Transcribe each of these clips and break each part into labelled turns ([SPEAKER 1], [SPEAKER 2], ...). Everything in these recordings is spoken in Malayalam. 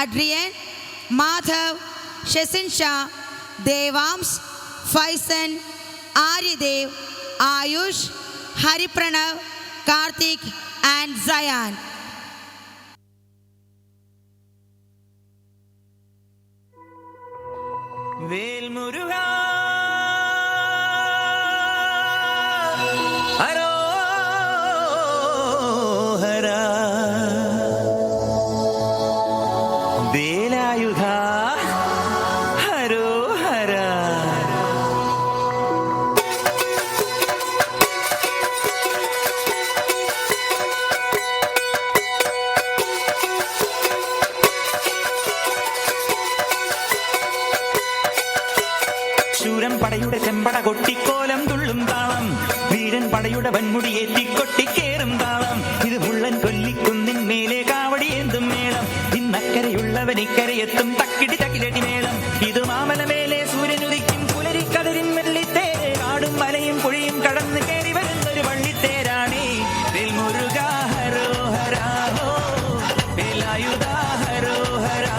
[SPEAKER 1] Adrian, Madhav, Shesin Shah, Devams, Faisan, Aryadev, Ayush, Haripranav, Karthik and Zayan.
[SPEAKER 2] Vel Muruga Haro Hara Velayudha Haro Hara. ശൂരൻ പടയുടെ ചെമ്പട കൊട്ടിക്കോലം തുള്ളും താളം, വീരൻ പടയുടെ വൻമുടിയേറ്റി കൊട്ടിക്കേറും താളം. ഇത് മുള്ളൻ കൊല്ലിക്കുന്നിൻ മേലെ കാവടിയേന്തും മേളം, ഇന്നക്കരയുള്ളവൻ ഇക്കരയെത്തും തക്കിടി തകിലടി മേളം. ഇത് മാമലമേലെ സൂര്യനുദിക്കും പുലരിക്കതിരിൻ വെള്ളിത്തേര്, കാടും മലയും പുഴയും കടന്ന് കയറി വരുന്നൊരു വള്ളിത്തേരാണേ. വേൽമുരുക ഹരോ ഹരാ ഹോ, വേലായുധ ഹരോ ഹരാ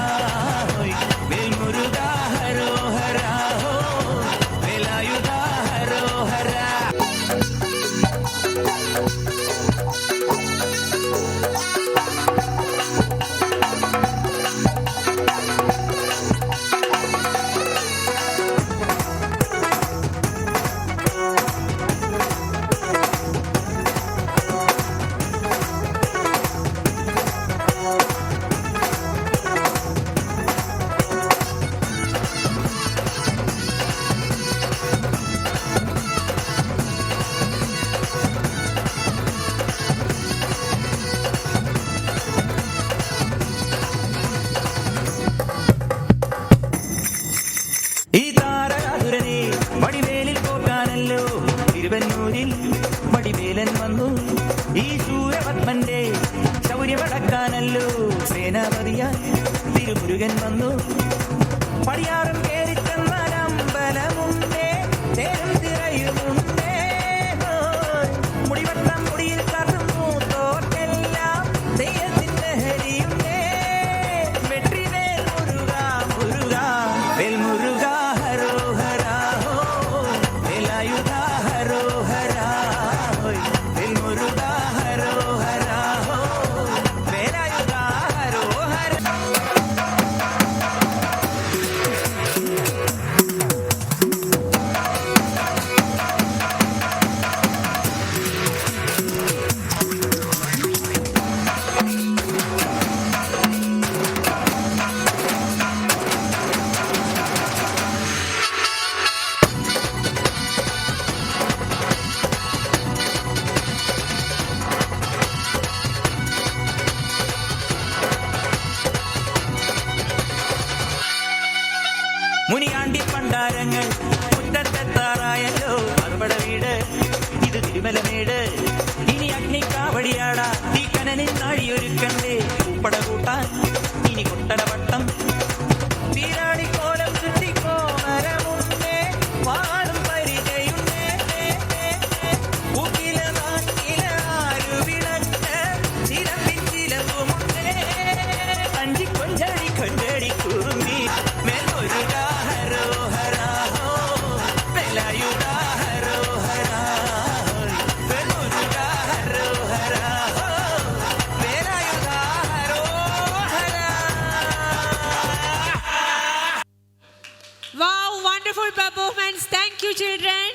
[SPEAKER 2] ഹോയ്, വേൽമുരുക ഹരോ ഹരാ ഹോ, വേലായുധ ഹരോ ഹരാ. ഈ താരകാതുരനെ വടിവേലിൽ പോകാനല്ലോ തിരുവന്നൂരിൽ വടിവേലൻ വന്നു. ഈ സൂര്യപത്മന്റെ ശൗര്യമടക്കാനല്ലോ സേനാപതിയായി തിരുമുരുകൻ വന്നു. പടിയാറും കേറിച്ചെന്നാലമ്പലമുണ്ടേ, തേരും തിറയുമുണ്ടേ, മുടിവട്ടം മുടിയിൽ കറുന്നു തോട്ടെല്ലാം തെയ്യത്തിന്റെ ഹരിയുണ്ടേ. വെട്രിവേൽ മുരുക മുരുക വേൽമുരുക ഹരോ ഹരാ ഹോ, വേലായുധ ഹരോ ഹരാ ഹോയ്, വേൽമുരുക ഹരോ ഹരാ ഹോ, വേലായുധ ഹരോ ഹരാ. മുനിയാണ്ടി പണ്ടാരങ്ങൾ മുറ്റത്തെത്താറായല്ലോ, മറുപട വീട് ഇത് തിരുമലമേട്. ഇനി അഗ്നിക്കാവടിയാടാ ഈ കനലിൽ നാഴിയൊരുക്കണ്ടേ, പൂപ്പട കൂട്ടാൻ ഇനി കൊട്ടടവട്ടം. വീരാടിക്കോലം ചുറ്റിക്കോമരമുണ്ടേ, വാടും പരിചയുണ്ടേ, പൂക്കില നാക്കില ആരുവിളക്ക് ചിലമ്പിൻ ചിലമ്പുമുണ്ടേ. അഞ്ചി കൊഞ്ചടി കൊഞ്ചടി കുറുമ്പി മേൽമുരുക ഹരോ ഹരാ ഹോ, വേലായുധ ഹരോ ഹരാ ഹോയ്, വേൽമുരുക ഹരോ ഹരാ ഹോ, Velayudha ഹരോ ഹരാ.
[SPEAKER 3] Wow, wonderful performance. Thank you, children.